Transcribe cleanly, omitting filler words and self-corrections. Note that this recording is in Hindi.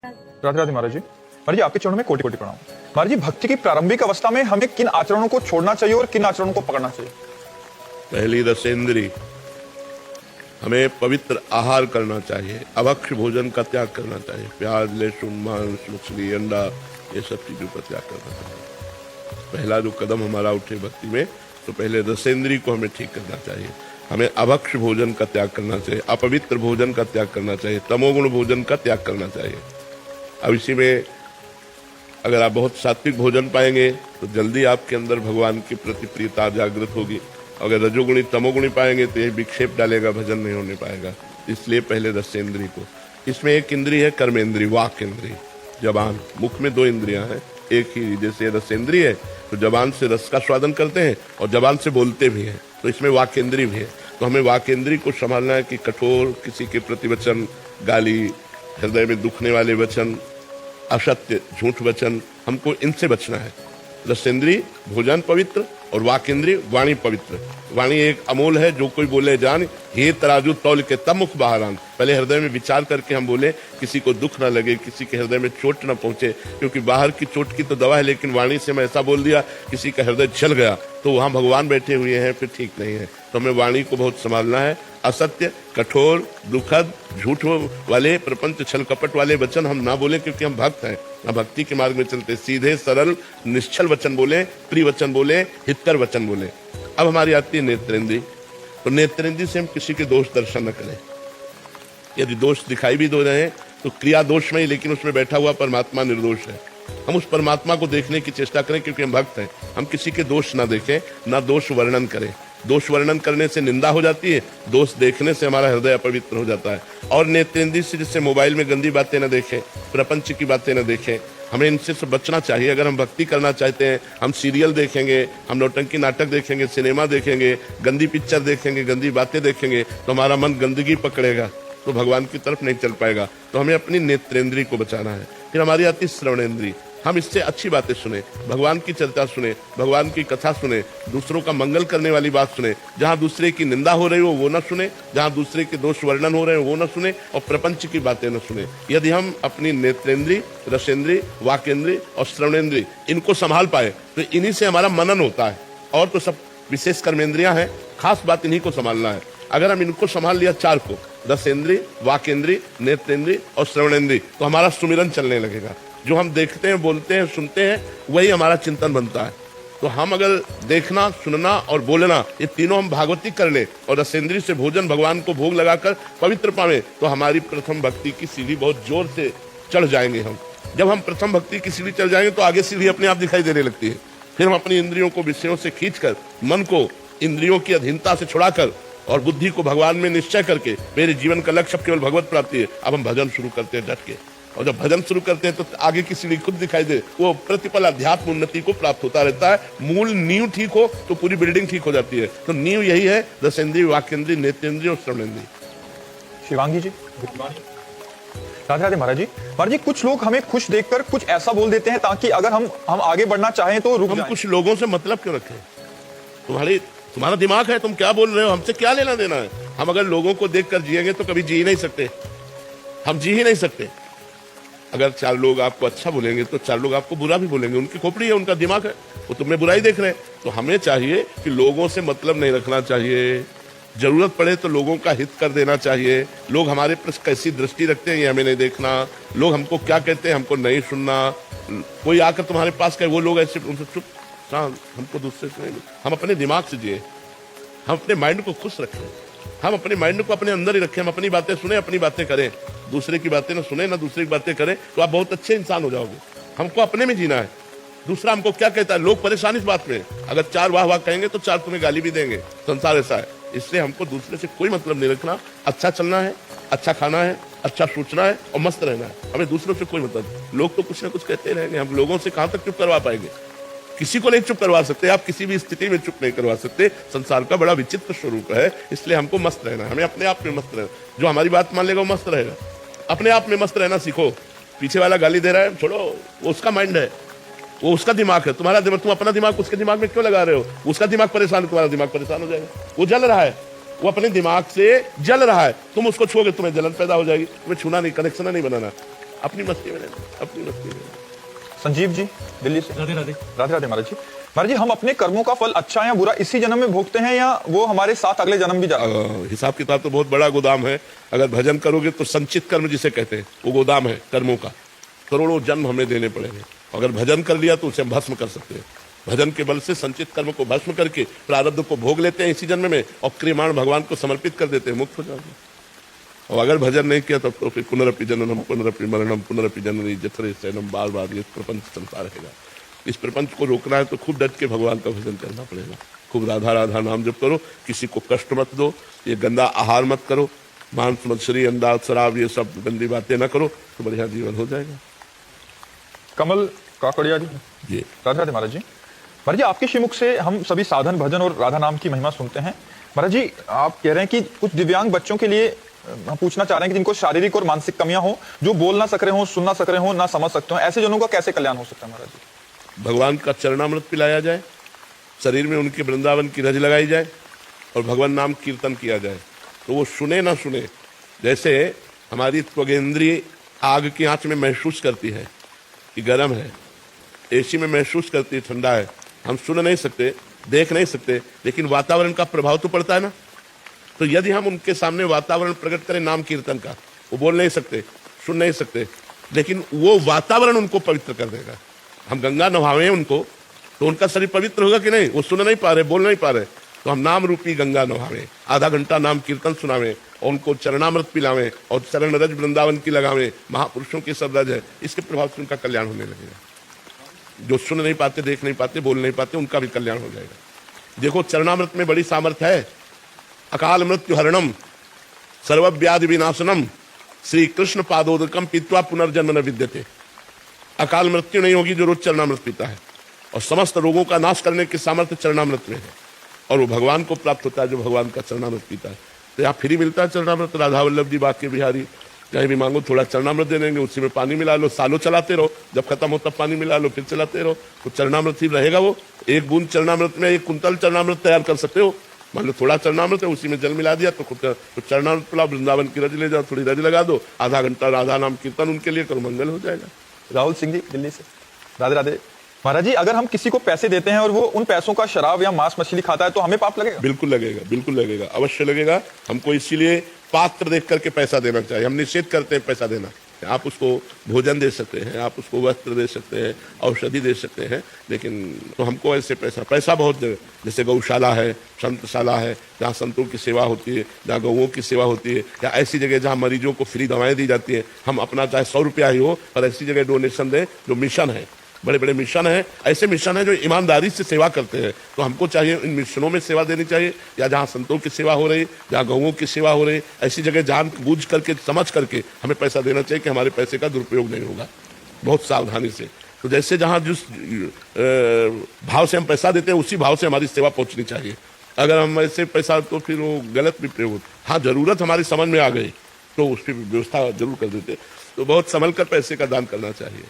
राधे राधे महाराज जी। महाराज जी, आपके चरणों में कोटि कोटि प्रणाम। महाराज जी, भक्ति की प्रारंभिक अवस्था में हमें किन आचरणों को छोड़ना चाहिए और किन आचरणों को पकड़ना चाहिए? पहली रसेंद्री, हमें पवित्र आहार करना चाहिए, अभक्ष भोजन का त्याग करना चाहिए। प्याज, लहसुन, मांस, मछली, अंडा, ये सब चीजों का त्याग करना चाहिए। पहला जो कदम हमारा उठे भक्ति में, तो पहले रसेंद्री को हमें ठीक करना चाहिए। हमें अभक्ष भोजन का त्याग करना चाहिए, अपवित्र भोजन का त्याग करना चाहिए, तमोगुण भोजन का त्याग करना चाहिए। अब इसी में अगर आप बहुत सात्विक भोजन पाएंगे तो जल्दी आपके अंदर भगवान के प्रति प्रियता जागृत होगी। अगर रजोगुणी तमोगुणी पाएंगे तो ये विक्षेप डालेगा, भजन नहीं होने पाएगा। इसलिए पहले रसेंद्री को, इसमें एक इंद्री है कर्मेंद्री, वाक इंद्री, जबान। मुख में दो इंद्रियां हैं, एक ही। जैसे रसेंद्री है तो जबान से रस का स्वादन करते हैं और जबान से बोलते भी हैं, तो इसमें वाकेंद्री भी है। तो हमें वाकेंद्री को संभालना है कि कठोर किसी के प्रति वचन, गाली, हृदय में दुखने वाले वचन, असत्य झूठ वचन, हमको इनसे बचना है। रसेंद्री भोजन पवित्र और वाकेंद्री वाणी पवित्र। वाणी एक अमोल है, जो कोई बोले जान, हे तराजू तौल के तब मुख बाहर आन। पहले हृदय में विचार करके हम बोले, किसी को दुख ना लगे, किसी के हृदय में चोट ना पहुंचे, क्योंकि बाहर की चोट की तो दवा है, लेकिन वाणी से मैं ऐसा बोल दिया किसी का हृदय जल गया तो वहां भगवान बैठे हुए हैं, फिर ठीक नहीं है। तो हमें वाणी को बहुत संभालना है। असत्य, कठोर, दुखद, झूठ वाले, प्रपंच, छल कपट वाले वचन हम ना बोले, क्योंकि हम भक्त हैं, हम भक्ति के मार्ग में चलते। सीधे सरल निश्चल वचन बोले, प्रिय वचन बोले, हितकर वचन बोले। अब हमारी आती है नेत्रेंद्री। तो नेत्रेंद्री से हम किसी के दोष दर्शन न करें। यदि दोष दिखाई भी दे रहे हैं तो क्रिया दोष में ही, लेकिन उसमें बैठा हुआ परमात्मा निर्दोष है। हम उस परमात्मा को देखने की चेष्टा करें, क्योंकि हम भक्त हैं। हम किसी के दोष ना देखें, ना दोष वर्णन करें। दोष वर्णन करने से निंदा हो जाती है, दोष देखने से हमारा हृदय अपवित्र हो जाता है। और नेत्रेंद्री से, जिससे मोबाइल में गंदी बातें न देखें, प्रपंच की बातें न देखें, हमें इनसे सब बचना चाहिए। अगर हम भक्ति करना चाहते हैं, हम सीरियल देखेंगे, हम नौटंकी नाटक देखेंगे, सिनेमा देखेंगे, गंदी पिक्चर देखेंगे, गंदी बातें देखेंगे, तो हमारा मन गंदगी पकड़ेगा, तो भगवान की तरफ नहीं चल पाएगा। तो हमें अपनी नेत्रेंद्री को बचाना है। फिर हमारी आती श्रवणेंद्री, हम इससे अच्छी बातें सुने, भगवान की चर्चा सुने, भगवान की कथा सुने, दूसरों का मंगल करने वाली बात सुने। जहां दूसरे की निंदा हो रही हो वो न सुने, जहां दूसरे के दोष वर्णन हो रहे हो वो न सुने, और प्रपंच की बातें न सुने। यदि हम अपनी नेत्रेंद्री, रसेंद्री, वाकेंद्री और श्रवणेंद्री इनको संभाल पाए तो इन्हीं से हमारा मनन होता है। और तो सब विशेष कर्मेंद्रियां हैं, खास बात इन्हीं को संभालना है। अगर हम इनको संभाल लिया, चार को, रसेंद्री, वाकेंद्री, नेत्रेंद्री और श्रवणेंद्री, तो हमारा सुमिरन चलने लगेगा। जो हम देखते हैं, बोलते हैं, सुनते हैं, वही हमारा चिंतन बनता है। तो हम अगर देखना, सुनना और बोलना, ये तीनों हम भागवती कर ले और रसेंद्री से भोजन भगवान को भोग लगाकर पवित्र पावे, तो हमारी प्रथम भक्ति की सीढ़ी बहुत जोर से चढ़ जाएंगे हम। जब हम प्रथम भक्ति की सीढ़ी चढ़ जाएंगे तो आगे सीढ़ी अपने आप दिखाई देने लगती है। फिर हम अपनी इंद्रियों को विषयों से खींचकर, मन को इंद्रियों की अधीनता से छुड़ाकर और बुद्धि को भगवान में निश्चय करके, मेरे जीवन का लक्ष्य केवल भगवत प्राप्ति है, अब हम भजन शुरू करते हैं डट के। और जब भजन शुरू करते हैं तो आगे की सीढ़ी खुद दिखाई दे, वो प्रतिपल अध्यात्म उन्नति को प्राप्त होता रहता है। मूल नींव ठीक हो तो पूरी बिल्डिंग ठीक हो जाती है। तो नींव यही है, रसेंद्री, वाकेंद्री, नेत्रेंद्री और श्रवणेंद्री। शिवांगी जी, राधे राधे महाराज जी। महाराज जी, कुछ लोग हमें खुश देखकर कुछ ऐसा बोल देते हैं ताकि अगर हम आगे बढ़ना चाहें तो रुक हम जाएं। कुछ लोगों से मतलब क्यों रखें? तुम्हारा दिमाग है, तुम क्या बोल रहे हो, हमसे क्या लेना देना है? हम अगर लोगों को देखकर जिएंगे तो कभी जी ही नहीं सकते, हम जी ही नहीं सकते। अगर चार लोग आपको अच्छा बोलेंगे तो चार लोग आपको बुरा भी बोलेंगे, उनकी खोपड़ी है, उनका दिमाग है, वो तुम्हें बुराई देख रहे हैं। तो हमें चाहिए कि लोगों से मतलब नहीं रखना चाहिए। जरूरत पड़े तो लोगों का हित कर देना चाहिए। लोग हमारे पर कैसी दृष्टि रखते हैं ये हमें नहीं देखना, लोग हमको क्या कहते हैं हमको नहीं सुनना। कोई आकर तुम्हारे पास कहे, वो लोग ऐसे, उनसे चुप, शांत, हमको दूसरे से नहीं। हम अपने दिमाग से जिए, हम अपने माइंड को खुश रखें, हम अपने माइंड को अपने अंदर ही रखें, हम अपनी बातें सुने, अपनी बातें करें, दूसरे की बातें ना सुने, ना दूसरे की बातें करें, तो आप बहुत अच्छे इंसान हो जाओगे। हमको अपने में जीना है। दूसरा हमको क्या कहता है, लोग परेशान इस बात में, अगर चार वाह वाह कहेंगे तो चार तुम्हें गाली भी देंगे। संसार ऐसा है, इसलिए हमको दूसरे से कोई मतलब नहीं रखना। अच्छा चलना है, अच्छा खाना है, अच्छा सोचना है और मस्त रहना है। हमें दूसरों से कोई मतलब, लोग तो कुछ ना कुछ कहते रहेंगे, हम लोगों से कहां तक चुप करवा पाएंगे? किसी को नहीं चुप करवा सकते, आप किसी भी स्थिति में चुप नहीं करवा सकते। संसार का बड़ा विचित्र स्वरूप है, इसलिए हमको मस्त रहना है, हमें अपने आप में मस्त रहना। जो हमारी बात मान लेगा वो मस्त रहेगा। अपने आप में मस्त रहना सीखो। पीछे वाला गाली दे रहा है, छोड़ो, वो उसका माइंड है, वो उसका दिमाग है। तुम्हारा दिमाग, तुम अपना दिमाग उसके दिमाग में क्यों लगा रहे हो? उसका दिमाग परेशान है, तुम्हारा दिमाग परेशान हो जाएगा। वो जल रहा है, वो अपने दिमाग से जल रहा है, तुम उसको छुओगे तुम्हें जलन पैदा हो जाएगी। तुम्हें छूना नहीं, कनेक्शन नहीं बनाना। अपनी मस्ती में रहना, अपनी मस्ती में रहना। संजीव जी दिल्ली से। राधे राधे। राधे राधे महाराज जी। महाराज जी, हम अपने कर्मों का फल अच्छा या बुरा इसी जन्म में भोगते हैं या वो हमारे साथ अगले जन्म भी जाता है? हिसाब किताब तो बहुत बड़ा गोदाम है। अगर भजन करोगे तो संचित कर्म जिसे कहते हैं वो गोदाम है कर्मों का, करोड़ों जन्म हमें देने पड़ेंगे। अगर भजन कर लिया तो उसे हम भस्म कर सकते हैं। भजन के बल से संचित कर्म को भस्म करके प्रारब्ध को भोग लेते हैं इसी जन्म में और क्रियमाण भगवान को समर्पित कर देते हैं, मुक्त हो जाते। और अगर भजन नहीं किया तब तो फिर पुनरपि जननम पुनरपि मरणम पुनरपि जननी जठरे शयनम, बार बार ये प्रपंच चलता रहेगा। इस प्रपंच को रोकना है तो खूब डट के भगवान का भजन करना पड़ेगा। खूब राधा राधा नाम जप करो, किसी को कष्ट मत दो, ये गंदा आहार मत करो, मांस मछली अंडा शराब ये सब गंदी बातें ना करो, तो बढ़िया जीवन हो जाएगा। कमल काकड़िया जी। जी राधे राधे महाराज जी। महाराज जी, आपके श्रीमुख से हम सभी साधन भजन और राधा नाम की महिमा सुनते हैं। महाराज जी, आप कह रहे हैं कि कुछ दिव्यांग बच्चों के लिए हम पूछना चाह रहे हैं कि जिनको शारीरिक और मानसिक कमियां हो, जो बोल ना सक रहे हो, सुन ना सक रहे हो, ना समझ सकते हो, ऐसे जनों का कैसे कल्याण हो सकता है महाराज जी? भगवान का चरणामृत पिलाया जाए, शरीर में उनके वृंदावन की रज लगाई जाए और भगवान नाम कीर्तन किया जाए, तो वो सुने ना सुने। जैसे हमारी त्वगेंद्रिय आग की आंच में महसूस करती है कि गर्म है, एसी में महसूस करती है ठंडा है। हम सुन नहीं सकते, देख नहीं सकते, लेकिन वातावरण का प्रभाव तो पड़ता है ना। तो यदि हम उनके सामने वातावरण प्रकट करें नाम कीर्तन का, वो बोल नहीं सकते, सुन नहीं सकते, लेकिन वो वातावरण उनको पवित्र कर देगा। हम गंगा नहावें उनको तो उनका शरीर पवित्र होगा कि नहीं? वो सुन नहीं पा रहे, बोल नहीं पा रहे, तो हम नाम रूपी गंगा नहावें, आधा घंटा नाम कीर्तन सुनावें और उनको चरणामृत पिलावें और चरण रज वृंदावन की लगावें, महापुरुषों की सब रज है, इसके प्रभाव से उनका कल्याण होने लगेगा। जो सुन नहीं पाते, देख नहीं पाते, बोल नहीं पाते, उनका भी कल्याण हो जाएगा। देखो चरणामृत में बड़ी सामर्थ्य है। अकाल मृत्यु हरणम सर्वव्याधि विनाशनम श्री कृष्ण पादोदकम पीत्वा पुनर्जन्म न विद्यते। अकाल मृत्यु नहीं होगी जो रोज चरणामृत पीता है, और समस्त रोगों का नाश करने की सामर्थ्य चरणामृत में है, और वो भगवान को प्राप्त होता है जो भगवान का चरणामृत पीता है। तो यहाँ फ्री मिलता है चरणामृत। राधा वल्लभ जी बाकी बिहारी कहीं भी मांगो थोड़ा चरणामृत दे देंगे, उसी में पानी मिला लो, सालों चलाते रहो, जब खत्म हो तब पानी मिला लो, फिर चलाते रहो, तो चरणामृत ही रहेगा। वो एक बूंद चरणामृत में 1 कुंतल चरणामृत तैयार कर सकते हो। मान लो थोड़ा चरणामृत है, उसी में जल मिला दिया तो चरणामृत पिलाओ, वृंदावन की रज ले जाओ, थोड़ी रज लगा दो, आधा घंटा राधा नाम कीर्तन उनके लिए करो, मंगल हो जाएगा। राहुल सिंह जी दिल्ली से। राधे राधे। महाराज जी, अगर हम किसी को पैसे देते हैं और वो उन पैसों का शराब या मांस मछली खाता है तो हमें पाप लगेगा? बिल्कुल लगेगा, बिल्कुल लगेगा, अवश्य लगेगा। हमको इसीलिए पात्र देख करके पैसा देना चाहिए। हम निषेध करते हैं पैसा देना। आप उसको भोजन दे सकते हैं, आप उसको वस्त्र दे सकते हैं, औषधि दे सकते हैं, लेकिन तो हमको ऐसे पैसा बहुत जैसे गौशाला है, संतशाला है, जहाँ संतों की सेवा होती है, जहाँ गौओं की सेवा होती है, या ऐसी जगह जहाँ मरीजों को फ्री दवाएं दी जाती हैं, हम अपना चाहे 100 रुपया ही हो और ऐसी जगह डोनेशन दें जो मिशन है, बड़े बड़े मिशन है, ऐसे मिशन है जो ईमानदारी से सेवा करते हैं। तो हमको चाहिए इन मिशनों में सेवा देनी चाहिए, या जहाँ संतों की सेवा हो रही, जहाँ गौओं की सेवा हो रही, ऐसी जगह जान बूझ करके समझ करके हमें पैसा देना चाहिए कि हमारे पैसे का दुरुपयोग नहीं होगा, बहुत सावधानी से। तो जैसे जहाँ जिस भाव से हम पैसा देते हैं उसी भाव से हमारी सेवा पहुँचनी चाहिए। अगर हम ऐसे पैसा तो फिर वो गलत भी प्रयोग होता। हाँ, जरूरत हमारी समझ में आ गई तो उसकी व्यवस्था जरूर कर देते। तो बहुत संभल कर पैसे का दान करना चाहिए।